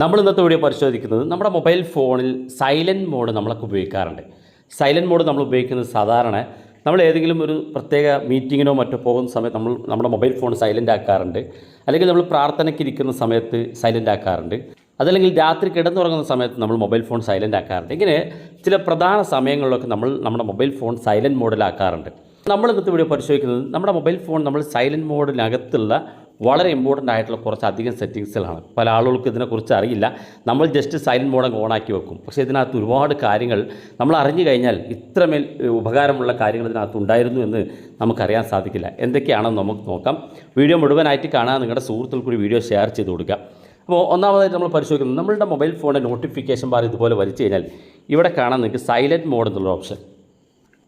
നമ്മൾ ഇന്നത്തെ വീഡിയോ പരിശോധിക്കുന്നത് നമ്മുടെ മൊബൈൽ ഫോണിൽ സൈലൻറ്റ് മോഡ് നമ്മളൊക്കെ ഉപയോഗിക്കാറുണ്ട്. സൈലൻറ്റ് മോഡ് നമ്മൾ ഉപയോഗിക്കുന്നത് സാധാരണ നമ്മൾ ഏതെങ്കിലും ഒരു പ്രത്യേക മീറ്റിങ്ങിനോ മറ്റോ പോകുന്ന സമയത്ത് നമ്മുടെ മൊബൈൽ ഫോൺ സൈലൻ്റ് ആക്കാറുണ്ട്. അല്ലെങ്കിൽ നമ്മൾ പ്രാർത്ഥനയ്ക്ക് ഇരിക്കുന്ന സമയത്ത് സൈലൻ്റ് ആക്കാറുണ്ട്. അതല്ലെങ്കിൽ രാത്രി കിടന്നുറങ്ങുന്ന സമയത്ത് നമ്മൾ മൊബൈൽ ഫോൺ സൈലൻ്റ് ആക്കാറുണ്ട്. ഇങ്ങനെ ചില പ്രധാന സമയങ്ങളിലൊക്കെ നമ്മുടെ മൊബൈൽ ഫോൺ സൈലൻറ്റ് മോഡിലാക്കാറുണ്ട്. നമ്മൾ ഇന്നത്തെ വീഡിയോ പരിശോധിക്കുന്നത് നമ്മുടെ മൊബൈൽ ഫോൺ നമ്മൾ സൈലൻറ്റ് മോഡിനകത്തുള്ള വളരെ ഇമ്പോർട്ടൻ്റ് ആയിട്ടുള്ള കുറച്ചധികം സെറ്റിങ്സുകളാണ്. പല ആളുകൾക്ക് ഇതിനെക്കുറിച്ച് അറിയില്ല. നമ്മൾ ജസ്റ്റ് സൈലൻറ്റ് മോഡ് ഓണാക്കി വെക്കും. പക്ഷേ ഇതിനകത്ത് ഒരുപാട് കാര്യങ്ങൾ നമ്മൾ അറിഞ്ഞു കഴിഞ്ഞാൽ ഇത്രമേൽ ഉപകാരമുള്ള കാര്യങ്ങൾ ഇതിനകത്ത് ഉണ്ടായിരുന്നു എന്ന് നമുക്കറിയാൻ സാധിക്കില്ല. എന്തൊക്കെയാണെന്ന് നമുക്ക് നോക്കാം. വീഡിയോ മുഴുവനായിട്ട് കാണാൻ നിങ്ങളുടെ സുഹൃത്തുക്കൾ കൂടി വീഡിയോ ഷെയർ ചെയ്ത് കൊടുക്കുക. അപ്പോൾ ഒന്നാമതായിട്ട് നമ്മൾ പരിശോധിക്കുന്നത് നമ്മളുടെ മൊബൈൽ ഫോണിൻ്റെ നോട്ടിഫിക്കേഷൻ ബാർ ഇതുപോലെ വലിച്ചു കഴിഞ്ഞാൽ ഇവിടെ കാണാൻ നിങ്ങൾക്ക് സൈലൻറ്റ് മോഡ് എന്നുള്ള ഓപ്ഷൻ.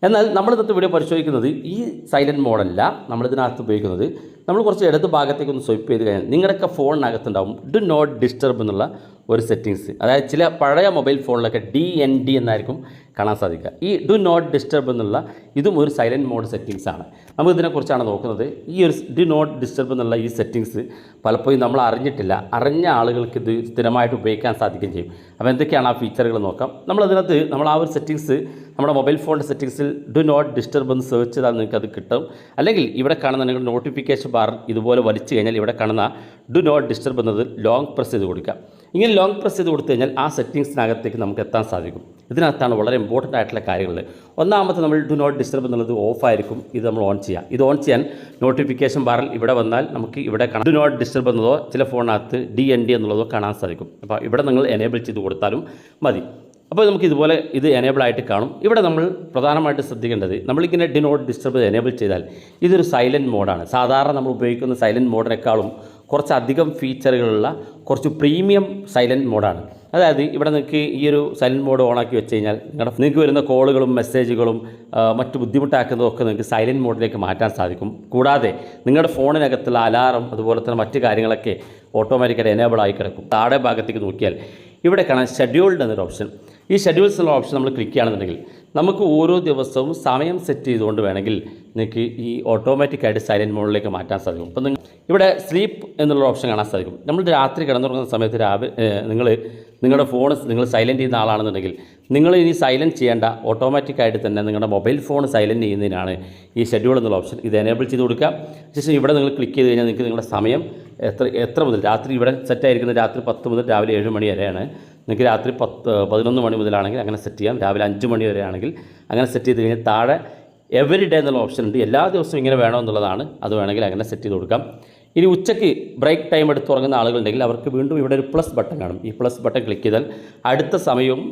എന്നാൽ നമ്മളിന്നത്തെ വീഡിയോ പരിശോധിക്കുന്നത് ഈ സൈലൻറ്റ് മോഡല്ല. നമ്മളിതിനകത്ത് ഉപയോഗിക്കുന്നത് നമ്മൾ കുറച്ച് ഇടത് ഭാഗത്തേക്കൊന്ന് സ്വൈപ്പ് ചെയ്ത് കഴിഞ്ഞാൽ നിങ്ങളുടെയൊക്കെ ഫോണിനകത്തുണ്ടാവും ഡു നോട്ട് ഡിസ്റ്റർബ് എന്നുള്ള ഒരു സെറ്റിങ്സ്. അതായത് ചില പഴയ മൊബൈൽ ഫോണിലൊക്കെ DND എന്നായിരിക്കും കാണാൻ സാധിക്കുക. ഈ ഡു നോട്ട് ഡിസ്റ്റർബ് എന്നുള്ള ഇതും ഒരു സൈലൻറ്റ് മോഡ് സെറ്റിങ്സ് ആണ്. നമുക്കിതിനെക്കുറിച്ചാണ് നോക്കുന്നത്. ഈ ഒരു ഡു നോട്ട് ഡിസ്റ്റർബ് എന്നുള്ള ഈ സെറ്റിങ്സ് പലപ്പോഴും നമ്മൾ അറിഞ്ഞിട്ടില്ല. അറിഞ്ഞ ആളുകൾക്ക് ഇത് സ്ഥിരമായിട്ട് ഉപയോഗിക്കാൻ സാധിക്കുകയും ചെയ്യും. അപ്പോൾ എന്തൊക്കെയാണ് ആ ഫീച്ചറുകൾ നോക്കാം. നമ്മളതിനകത്ത് നമ്മൾ ആ ഒരു സെറ്റിങ്സ് നമ്മുടെ മൊബൈൽ ഫോണിൻ്റെ സെറ്റിങ്സിൽ ഡു നോട്ട് ഡിസ്റ്റർബ് എന്ന് സെർച്ച് ചെയ്താൽ നിങ്ങൾക്ക് അത് കിട്ടും. അല്ലെങ്കിൽ ഇവിടെ കാണുന്ന നിങ്ങളുടെ നോട്ടിഫിക്കേഷൻ ബാർ ഇതുപോലെ വലിച്ചു കഴിഞ്ഞാൽ ഇവിടെ കാണുന്ന ഡു നോട്ട് ഡിസ്റ്റർബ് എന്നത് ലോങ് പ്രസ് ചെയ്ത് കൊടുക്കുക. ഇങ്ങനെ ലോങ് പ്രസ് ചെയ്ത് കൊടുത്തു കഴിഞ്ഞാൽ ആ സെറ്റിങ്സിനകത്തേക്ക് നമുക്ക് എത്താൻ സാധിക്കും. ഇതിനകത്താണ് വളരെ ഇമ്പോർട്ടൻ്റ് ആയിട്ടുള്ള കാര്യങ്ങൾ. ഒന്നാമത്തെ നമ്മൾ ഡു നോട്ട് ഡിസ്റ്റർബ് എന്നുള്ളത് ഓഫായിരിക്കും. ഇത് നമ്മൾ ഓൺ ചെയ്യുക. ഇത് ഓൺ ചെയ്യാൻ നോട്ടിഫിക്കേഷൻ ബാറിൽ ഇവിടെ വന്നാൽ നമുക്ക് ഇവിടെ കാണാം ഡു നോട്ട് ഡിസ്റ്റർബ് എന്നതോ ചില ഫോണിനകത്ത് DND എന്നുള്ളതോ കാണാൻ സാധിക്കും. അപ്പോൾ ഇവിടെ നിങ്ങൾ എനേബിൾ ചെയ്ത് കൊടുത്താലും മതി. അപ്പോൾ നമുക്ക് ഇതുപോലെ ഇത് എനേബിൾ ആയിട്ട് കാണും. ഇവിടെ നമ്മൾ പ്രധാനമായിട്ട് ശ്രദ്ധിക്കേണ്ടത് നമ്മളിങ്ങനെ ഡു നോട്ട് ഡിസ്റ്റർബ് എനേബിൾ ചെയ്താൽ ഇതൊരു സൈലൻറ്റ് മോഡാണ്. സാധാരണ നമ്മൾ ഉപയോഗിക്കുന്ന സൈലൻറ്റ് മോഡിനേക്കാളും കുറച്ചധികം ഫീച്ചറുകളുള്ള കുറച്ച് പ്രീമിയം സൈലൻറ്റ് മോഡാണ്. അതായത് ഇവിടെ നിങ്ങൾക്ക് ഈ ഒരു സൈലൻറ്റ് മോഡ് ഓണാക്കി വെച്ച് കഴിഞ്ഞാൽ നിങ്ങൾക്ക് വരുന്ന കോളുകളും മെസ്സേജുകളും മറ്റ് ബുദ്ധിമുട്ടാക്കുന്നതൊക്കെ നിങ്ങൾക്ക് സൈലൻറ്റ് മോഡിലേക്ക് മാറ്റാൻ സാധിക്കും. കൂടാതെ നിങ്ങളുടെ ഫോണിനകത്തുള്ള അലാറം അതുപോലെ തന്നെ മറ്റ് കാര്യങ്ങളൊക്കെ ഓട്ടോമാറ്റിക്കായിട്ട് എനേബിൾ ആയി കിടക്കും. താഴെ ഭാഗത്തേക്ക് നോക്കിയാൽ ഇവിടെ കാണാൻ ഷെഡ്യൂൾഡ് എന്നൊരു ഓപ്ഷൻ. ഈ ഷെഡ്യൂൾസ് എന്നുള്ള ഓപ്ഷൻ നമ്മൾ ക്ലിക്ക് ചെയ്യുകയാണെന്നുണ്ടെങ്കിൽ നമുക്ക് ഓരോ ദിവസവും സമയം സെറ്റ് ചെയ്തുകൊണ്ട് വേണമെങ്കിൽ നിങ്ങൾക്ക് ഈ ഓട്ടോമാറ്റിക്കായിട്ട് സൈലൻറ്റ് മോഡിലേക്ക് മാറ്റാൻ സാധിക്കും. അപ്പോൾ ഇവിടെ സ്ലീപ്പ് എന്നുള്ള ഓപ്ഷൻ കാണാൻ സാധിക്കും. നമ്മൾ രാത്രി കിടന്നുറങ്ങുന്ന സമയത്ത് നിങ്ങളുടെ ഫോൺ നിങ്ങൾ സൈലൻറ്റ് ചെയ്യുന്ന ആളാണെന്നുണ്ടെങ്കിൽ നിങ്ങൾ ഇനി സൈലൻറ്റ് ചെയ്യേണ്ട, ഓട്ടോമാറ്റിക്കായിട്ട് തന്നെ നിങ്ങളുടെ മൊബൈൽ ഫോൺ സൈലൻറ്റ് ചെയ്യുന്നതിനാണ് ഈ ഷെഡ്യൂൾ എന്നുള്ള ഓപ്ഷൻ. ഇത് എനേബിൾ ചെയ്ത് കൊടുക്കുക. ശേഷം ഇവിടെ നിങ്ങൾ ക്ലിക്ക് ചെയ്ത് കഴിഞ്ഞാൽ നിങ്ങൾക്ക് നിങ്ങളുടെ സമയം എത്ര മുതൽ രാത്രി ഇവിടെ സെറ്റായിരിക്കുന്നത് രാത്രി 10 മുതൽ രാവിലെ 7 മണി വരെയാണ്. നിങ്ങൾക്ക് രാത്രി 11 മണി മുതലാണെങ്കിൽ അങ്ങനെ സെറ്റ് ചെയ്യാം. രാവിലെ 5 മണി വരെ ആണെങ്കിൽ അങ്ങനെ സെറ്റ് ചെയ്ത് കഴിഞ്ഞാൽ താഴെ എവറി ഡേ എന്നുള്ള ഓപ്ഷൻ ഉണ്ട്. എല്ലാ ദിവസവും ഇങ്ങനെ വേണമെന്നുള്ളതാണ്. അത് വേണമെങ്കിൽ അങ്ങനെ സെറ്റ് ചെയ്ത് കൊടുക്കാം. ഇനി ഉച്ചയ്ക്ക് ബ്രേക്ക് ടൈം എടുത്ത് തുടങ്ങുന്ന ആളുകളുണ്ടെങ്കിൽ അവർക്ക് വീണ്ടും ഇവിടെ ഒരു പ്ലസ് ബട്ടൺ കാണും. ഈ പ്ലസ് ബട്ടൺ ക്ലിക്ക് ചെയ്താൽ അടുത്ത സമയവും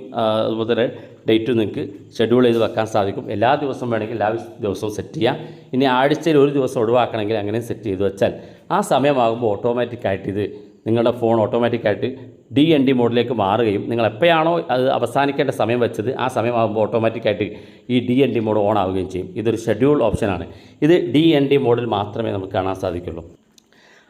അതുപോലെ തന്നെ ഡേറ്റും നിങ്ങൾക്ക് ഷെഡ്യൂൾ ചെയ്ത് വെക്കാൻ സാധിക്കും. എല്ലാ ദിവസവും വേണമെങ്കിൽ എല്ലാ ദിവസവും സെറ്റ് ചെയ്യാം. ഇനി ആഴ്ചയിൽ ഒരു ദിവസം ഒഴിവാക്കണമെങ്കിൽ അങ്ങനെ സെറ്റ് ചെയ്ത് വെച്ചാൽ ആ സമയമാകുമ്പോൾ ഓട്ടോമാറ്റിക്കായിട്ട് ഇത് നിങ്ങളുടെ ഫോൺ ഓട്ടോമാറ്റിക്കായിട്ട് DND മോഡിലേക്ക് മാറുകയും നിങ്ങൾ എപ്പോഴാണോ അത് അവസാനിക്കേണ്ട സമയം വെച്ചത് ആ സമയമാകുമ്പോൾ ഓട്ടോമാറ്റിക്കായിട്ട് ഈ DND മോഡ് ഓൺ ആവുകയും ചെയ്യും. ഇതൊരു ഷെഡ്യൂൾ ഓപ്ഷനാണ്. ഇത് DND മോഡിൽ മാത്രമേ നമുക്ക് കാണാൻ സാധിക്കുള്ളൂ.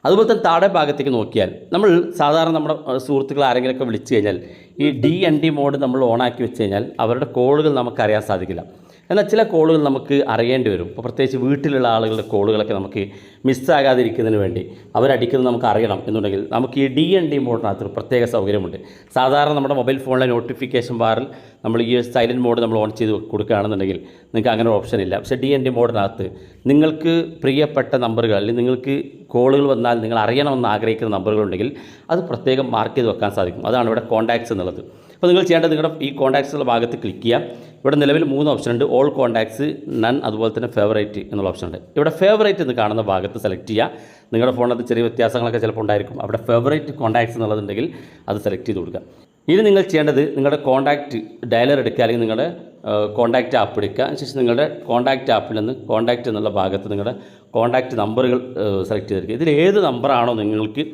അതുപോലെ തന്നെ താഴെ ഭാഗത്തേക്ക് നോക്കിയാൽ നമ്മൾ സാധാരണ നമ്മുടെ സുഹൃത്തുക്കൾ ആരെങ്കിലുമൊക്കെ വിളിച്ചു കഴിഞ്ഞാൽ ഈ DND മോഡ് നമ്മൾ ഓണാക്കി വെച്ച് കഴിഞ്ഞാൽ അവരുടെ കോളുകൾ നമുക്കറിയാൻ സാധിക്കില്ല. എന്നാൽ ചില കോളുകൾ നമുക്ക് അറിയേണ്ടി വരും. ഇപ്പോൾ പ്രത്യേകിച്ച് വീട്ടിലുള്ള ആളുകളുടെ കോളുകളൊക്കെ നമുക്ക് മിസ്സാകാതിരിക്കുന്നതിന് വേണ്ടി അവരടിക്കുന്നത് നമുക്ക് അറിയണം എന്നുണ്ടെങ്കിൽ നമുക്ക് ഈ DND മോഡിനകത്തൊരു പ്രത്യേക സൗകര്യമുണ്ട്. സാധാരണ നമ്മുടെ മൊബൈൽ ഫോണിലെ നോട്ടിഫിക്കേഷൻ ബാറിൽ നമ്മൾ ഈ സൈലൻറ്റ് മോഡ് നമ്മൾ ഓൺ ചെയ്ത് കൊടുക്കുകയാണെന്നുണ്ടെങ്കിൽ നിങ്ങൾക്ക് അങ്ങനെ ഒരു ഓപ്ഷൻ ഇല്ല. പക്ഷേ DND മോഡിനകത്ത് നിങ്ങൾക്ക് പ്രിയപ്പെട്ട നമ്പറുകൾ അല്ലെങ്കിൽ നിങ്ങൾക്ക് കോളുകൾ വന്നാൽ നിങ്ങൾ അറിയണമെന്ന് ആഗ്രഹിക്കുന്ന നമ്പറുകളുണ്ടെങ്കിൽ അത് പ്രത്യേകം മാർക്ക് ചെയ്ത് വെക്കാൻ സാധിക്കും. അതാണ് ഇവിടെ കോൺടാക്ട്സ് എന്നുള്ളത്. അപ്പോൾ നിങ്ങൾ ചെയ്യേണ്ടത് നിങ്ങളുടെ ഈ കോൺടാക്ട്സ് ഉള്ള ഭാഗത്ത് ക്ലിക്ക് ചെയ്യാം. ഇവിടെ നിലവിൽ 3 ഓപ്ഷൻ ഉണ്ട്. ഓൾ കോൺടാക്ട്സ്, നൺ, അതുപോലെ തന്നെ ഫേവറേറ്റ് എന്നുള്ള ഓപ്ഷൻ ഉണ്ട്. ഇവിടെ ഫേവറേറ്റ് എന്ന് കാണുന്ന ഭാഗത്ത് സെലക്ട് ചെയ്യുക. നിങ്ങളുടെ ഫോണിനകത്ത് ചെറിയ വ്യത്യാസങ്ങളൊക്കെ ചിലപ്പോൾ ഉണ്ടായിരിക്കും. അവിടെ ഫേവറേറ്റ് കോൺടാക്ട്സ് എന്നുള്ളതുണ്ടെങ്കിൽ അത് സെലക്ട് ചെയ്ത് കൊടുക്കുക. ഇനി നിങ്ങൾ ചെയ്യേണ്ടത് നിങ്ങളുടെ കോൺടാക്റ്റ് ഡയലർ എടുക്കുക, അല്ലെങ്കിൽ നിങ്ങളുടെ കോൺടാക്റ്റ് ആപ്പ് എടുക്കുക. അതിനുശേഷം നിങ്ങളുടെ കോൺടാക്റ്റ് ആപ്പിൽ നിന്ന് കോൺടാക്റ്റ് എന്നുള്ള ഭാഗത്ത് നിങ്ങളുടെ കോൺടാക്റ്റ് നമ്പറുകൾ സെലക്ട് ചെയ്തെടുക്കുക. ഇതിൽ ഏത് നമ്പറാണോ നിങ്ങൾക്ക്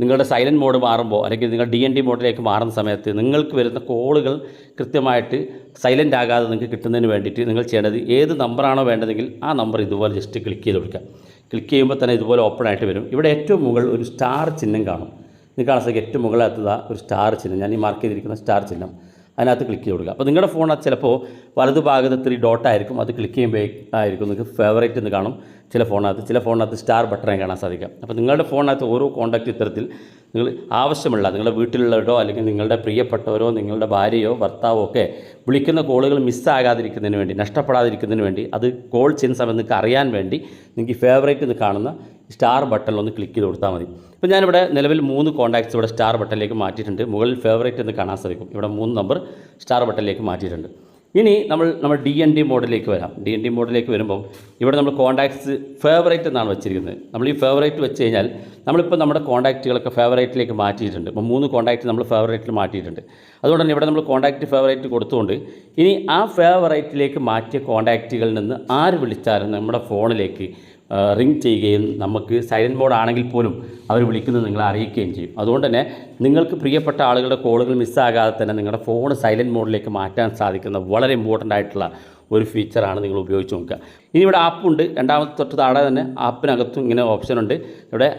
നിങ്ങളുടെ സൈലൻറ്റ് മോഡ് മാറുമ്പോൾ അല്ലെങ്കിൽ നിങ്ങൾ DND മോഡിലേക്ക് മാറുന്ന സമയത്ത് നിങ്ങൾക്ക് വരുന്ന കോളുകൾ കൃത്യമായിട്ട് സൈലൻ്റ് ആകാതെ നിങ്ങൾക്ക് കിട്ടുന്നതിന് വേണ്ടിയിട്ട് നിങ്ങൾ ചെയ്യേണ്ടത് ഏത് നമ്പറാണോ വേണ്ടതെങ്കിൽ ആ നമ്പർ ഇതുപോലെ ജസ്റ്റ് ക്ലിക്ക് ചെയ്ത് കൊടുക്കുക. ക്ലിക്ക് ചെയ്യുമ്പോൾ തന്നെ ഇതുപോലെ ഓപ്പൺ ആയിട്ട് വരും. ഇവിടെ ഏറ്റവും മുകളിൽ ഒരു സ്റ്റാർ ചിഹ്നം കാണും. നിങ്ങൾക്ക് കാണാൻ സാധിക്കും ഏറ്റവും മുകളിലകത്തത് ഒരു സ്റ്റാർ ചിഹ്നം, ഞാൻ ഈ മാർക്ക് ചെയ്തിരിക്കുന്ന സ്റ്റാർ ചിഹ്നം, അതിനകത്ത് ക്ലിക്ക് ചെയ്ത് കൊടുക്കുക. അപ്പോൾ നിങ്ങളുടെ ഫോണിനകത്ത് ചിലപ്പോൾ വലതുഭാഗത്ത് 3 ഡോട്ടായിരിക്കും. അത് ക്ലിക്ക് ചെയ്യുമ്പോൾ ആയിരിക്കും നിങ്ങൾക്ക് ഫേവറേറ്റ് എന്ന് കാണും. ചില ഫോണിനകത്ത് സ്റ്റാർ ബട്ടണെ കാണാൻ സാധിക്കാം. അപ്പോൾ നിങ്ങളുടെ ഫോണിനകത്ത് ഓരോ കോൺടാക്റ്റ് ഇത്തരത്തിൽ നിങ്ങൾ ആവശ്യമുള്ള നിങ്ങളുടെ വീട്ടിലുള്ളവരോ അല്ലെങ്കിൽ നിങ്ങളുടെ പ്രിയപ്പെട്ടവരോ നിങ്ങളുടെ ഭാര്യയോ ഭർത്താവോ ഒക്കെ വിളിക്കുന്ന കോളുകൾ മിസ്സാകാതിരിക്കുന്നതിന് വേണ്ടി, നഷ്ടപ്പെടാതിരിക്കുന്നതിന് വേണ്ടി, അത് കോൾ ചെയ്യുന്ന സമയത്ത് നിങ്ങൾക്ക് അറിയാൻ വേണ്ടി നിങ്ങൾക്ക് ഫേവറേറ്റ് എന്ന് കാണുന്ന സ്റ്റാർ ബട്ടണിലൊന്ന് ക്ലിക്ക് ചെയ്ത് കൊടുത്താൽ മതി. ഇപ്പോൾ ഞാനിവിടെ നിലവിൽ 3 കോൺടാക്ട്സ് ഇവിടെ സ്റ്റാർ ബട്ടണിലേക്ക് മാറ്റിയിട്ടുണ്ട്. മുകളിൽ ഫേവറേറ്റ് എന്ന് കാണാൻ സാധിക്കും. ഇവിടെ 3 നമ്പർ സ്റ്റാർ ബട്ടണിലേക്ക് മാറ്റിയിട്ടുണ്ട്. ഇനി നമ്മൾ DND മോഡിലേക്ക് വരാം. DND മോഡിലേക്ക് വരുമ്പോൾ ഇവിടെ നമ്മൾ കോൺടാക്ട്സ് ഫേവറേറ്റ് എന്നാണ് വെച്ചിരിക്കുന്നത്. നമ്മൾ ഈ ഫേവറേറ്റ് വെച്ച് കഴിഞ്ഞാൽ നമ്മളിപ്പോൾ നമ്മുടെ കോൺടാക്റ്റുകളൊക്കെ ഫേവറേറ്റിലേക്ക് മാറ്റിയിട്ടുണ്ട്. ഇപ്പോൾ 3 കോൺടാക്റ്റ് നമ്മൾ ഫേവറേറ്റിൽ മാറ്റിയിട്ടുണ്ട്. അതുകൊണ്ട് തന്നെ ഇവിടെ നമ്മൾ കോൺടാക്റ്റ് ഫേവറേറ്റ് കൊടുത്തുകൊണ്ട് ഇനി ആ ഫേവറേറ്റിലേക്ക് മാറ്റിയ കോൺടാക്റ്റുകളിൽ നിന്ന് ആര് വിളിച്ചാലും നമ്മുടെ ഫോണിലേക്ക് റിംഗ് ചെയ്യുകയും നമുക്ക് സൈലൻറ്റ് മോഡ് ആണെങ്കിൽ പോലും അവർ വിളിക്കുന്നത് നിങ്ങളെ അറിയിക്കുകയും ചെയ്യും. അതുകൊണ്ട് തന്നെ നിങ്ങൾക്ക് പ്രിയപ്പെട്ട ആളുകളുടെ കോളുകൾ മിസ്സാകാതെ തന്നെ നിങ്ങളുടെ ഫോൺ സൈലൻറ്റ് മോഡിലേക്ക് മാറ്റാൻ സാധിക്കുന്ന വളരെ ഇമ്പോർട്ടൻ്റ് ആയിട്ടുള്ള ഒരു ഫീച്ചറാണ് നിങ്ങൾ ഉപയോഗിച്ച് നോക്കുക. ഇനി ഇവിടെ ആപ്പുണ്ട്. രണ്ടാമത്തെ തൊട്ട് താഴെ തന്നെ ആപ്പിനകത്തും ഇങ്ങനെ ഓപ്ഷനുണ്ട്. ഇവിടെ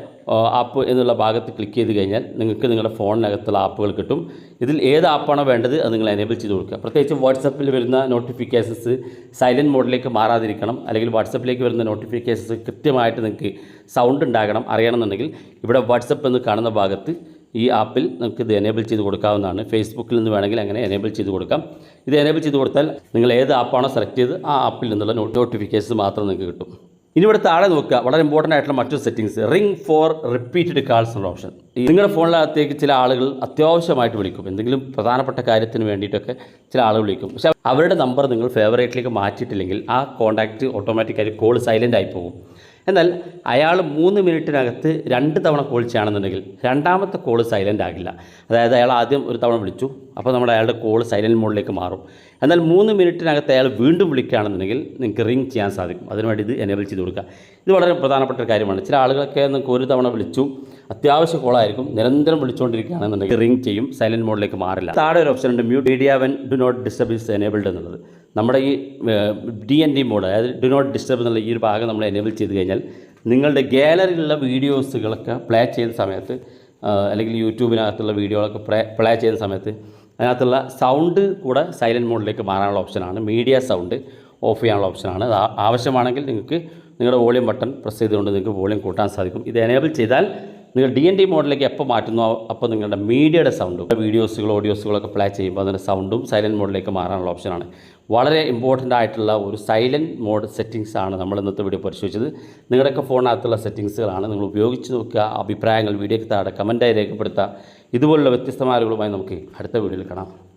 ആപ്പ് എന്നുള്ള ഭാഗത്ത് ക്ലിക്ക് ചെയ്ത് കഴിഞ്ഞാൽ നിങ്ങൾക്ക് നിങ്ങളുടെ ഫോണിനകത്തുള്ള ആപ്പുകൾ കിട്ടും. ഇതിൽ ഏത് ആപ്പാണോ വേണ്ടത് അത് നിങ്ങൾ എനേബിൾ ചെയ്ത് കൊടുക്കുക. പ്രത്യേകിച്ച് വാട്സപ്പിൽ വരുന്ന നോട്ടിഫിക്കേഷൻസ് സൈലൻറ്റ് മോഡിലേക്ക് മാറാതിരിക്കണം, അല്ലെങ്കിൽ വാട്സപ്പിലേക്ക് വരുന്ന നോട്ടിഫിക്കേഷൻസ് കൃത്യമായിട്ട് നിങ്ങൾക്ക് സൗണ്ട് ഉണ്ടാകണം അറിയണമെന്നുണ്ടെങ്കിൽ ഇവിടെ വാട്സപ്പ് എന്ന് കാണുന്ന ഭാഗത്ത് ഈ ആപ്പിൽ നമുക്ക് ഇത് എനേബിൾ ചെയ്ത് കൊടുക്കാവുന്നതാണ്. ഫേസ്ബുക്കിൽ നിന്ന് വേണമെങ്കിൽ അങ്ങനെ എനേബിൾ ചെയ്ത് കൊടുക്കാം. ഇത് എനേബിൾ ചെയ്ത് കൊടുത്താൽ നിങ്ങൾ ഏത് ആപ്പാണോ സെലക്ട് ചെയ്ത് ആ ആപ്പിൽ നിന്നുള്ള നോട്ടിഫിക്കേഷൻസ് മാത്രം നിങ്ങൾക്ക് കിട്ടും. ഇനി ഇവിടെ താഴെ നോക്കുക, വളരെ ഇമ്പോർട്ടൻ്റ് ആയിട്ടുള്ള മറ്റൊരു settings, ring for repeated calls എന്നുള്ള ഓപ്ഷൻ. നിങ്ങളുടെ ഫോണിനകത്തേക്ക് ചില ആളുകൾ അത്യാവശ്യമായിട്ട് വിളിക്കും, എന്തെങ്കിലും പ്രധാനപ്പെട്ട കാര്യത്തിന് വേണ്ടിയിട്ടൊക്കെ ചില ആളുകൾ വിളിക്കും. പക്ഷേ അവരുടെ നമ്പർ നിങ്ങൾ ഫേവറേറ്റിലേക്ക് മാറ്റിയിട്ടില്ലെങ്കിൽ ആ കോൺടാക്റ്റ് ഓട്ടോമാറ്റിക്കായി കോൾ സൈലൻ്റ് ആയി പോകും. എന്നാൽ അയാൾ 3 മിനിറ്റിനകത്ത് 2 തവണ കോൾ ചെയ്യുകയാണെന്നുണ്ടെങ്കിൽ രണ്ടാമത്തെ കോൾ സൈലൻ്റ് ആകില്ല. അതായത് അയാൾ ആദ്യം ഒരു തവണ വിളിച്ചു, അപ്പോൾ നമ്മുടെ അയാളുടെ കോൾ സൈലൻറ്റ് മോഡിലേക്ക് മാറും. എന്നാൽ 3 മിനിറ്റിനകത്ത് അയാൾ വീണ്ടും വിളിക്കുകയാണെന്നുണ്ടെങ്കിൽ നിങ്ങൾക്ക് റിംഗ് ചെയ്യാൻ സാധിക്കും. അതിനുവേണ്ടി ഇത് എനേബിൾ ചെയ്ത് കൊടുക്കുക. ഇത് വളരെ പ്രധാനപ്പെട്ട ഒരു കാര്യമാണ്. ചില ആളുകളൊക്കെ നിങ്ങൾക്ക് ഒരു തവണ വിളിച്ചു, അത്യാവശ്യ കോളായിരിക്കും, നിരന്തരം വിളിച്ചുകൊണ്ടിരിക്കുകയാണെന്നുണ്ടെങ്കിൽ റിംഗ് ചെയ്യും, സൈലൻറ്റ് മോഡിലേക്ക് മാറില്ല. താഴെ ഒരു ഓപ്ഷൻ ഉണ്ട്, mute media when do not disturb is enabled എന്നുള്ളത്. നമ്മുടെ ഈ DND മോഡ്, അതായത് ഡു നോട്ട് ഡിസ്റ്റർബ് എന്നുള്ള ഈ ഒരു ഭാഗം നമ്മൾ എനേബിൾ ചെയ്ത് കഴിഞ്ഞാൽ നിങ്ങളുടെ ഗാലറിയിലുള്ള വീഡിയോസുകളൊക്കെ പ്ലേ ചെയ്യുന്ന സമയത്ത്, അല്ലെങ്കിൽ യൂട്യൂബിനകത്തുള്ള വീഡിയോകളൊക്കെ പ്ലേ ചെയ്യുന്ന സമയത്ത് അതിനകത്തുള്ള സൗണ്ട് കൂടെ സൈലൻറ്റ് മോഡിലേക്ക് മാറാനുള്ള ഓപ്ഷനാണ്. മീഡിയ സൗണ്ട് ഓഫ് ചെയ്യാനുള്ള ഓപ്ഷനാണ്. അത് ആവശ്യമാണെങ്കിൽ നിങ്ങൾക്ക് നിങ്ങളുടെ വോളിയം ബട്ടൺ പ്രസ് ചെയ്തുകൊണ്ട് നിങ്ങൾക്ക് വോളിയം കൂട്ടാൻ സാധിക്കും. ഇത് എനേബിൾ ചെയ്താൽ നിങ്ങൾ DND മോഡിലേക്ക് എപ്പോൾ മാറ്റുന്നു അപ്പോൾ നിങ്ങളുടെ മീഡിയയുടെ സൗണ്ടും വീഡിയോസുകൾ ഓഡിയോസുകളൊക്കെ പ്ലേ ചെയ്യുമ്പോൾ അതിൻ്റെ സൗണ്ടും സൈലൻറ്റ് മോഡിലേക്ക് മാറാനുള്ള ഓപ്ഷനാണ്. വളരെ ഇമ്പോർട്ടൻ്റ് ആയിട്ടുള്ള ഒരു സൈലൻറ്റ് മോഡ് സെറ്റിങ്സ് ആണ് നമ്മൾ ഇന്നത്തെ വീഡിയോ പരിശോധിച്ചത്. നിങ്ങളുടെയൊക്കെ ഫോണിനകത്തുള്ള സെറ്റിങ്സുകളാണ്. നിങ്ങൾ ഉപയോഗിച്ച് നോക്കുക. അഭിപ്രായങ്ങൾ വീഡിയോയ്ക്ക് താഴെ കമൻറ്റായി രേഖപ്പെടുത്തുക. ഇതുപോലുള്ള വ്യത്യസ്തമായ അറിവുകളുമായി നമുക്ക് അടുത്ത വീഡിയോയിൽ കാണാം.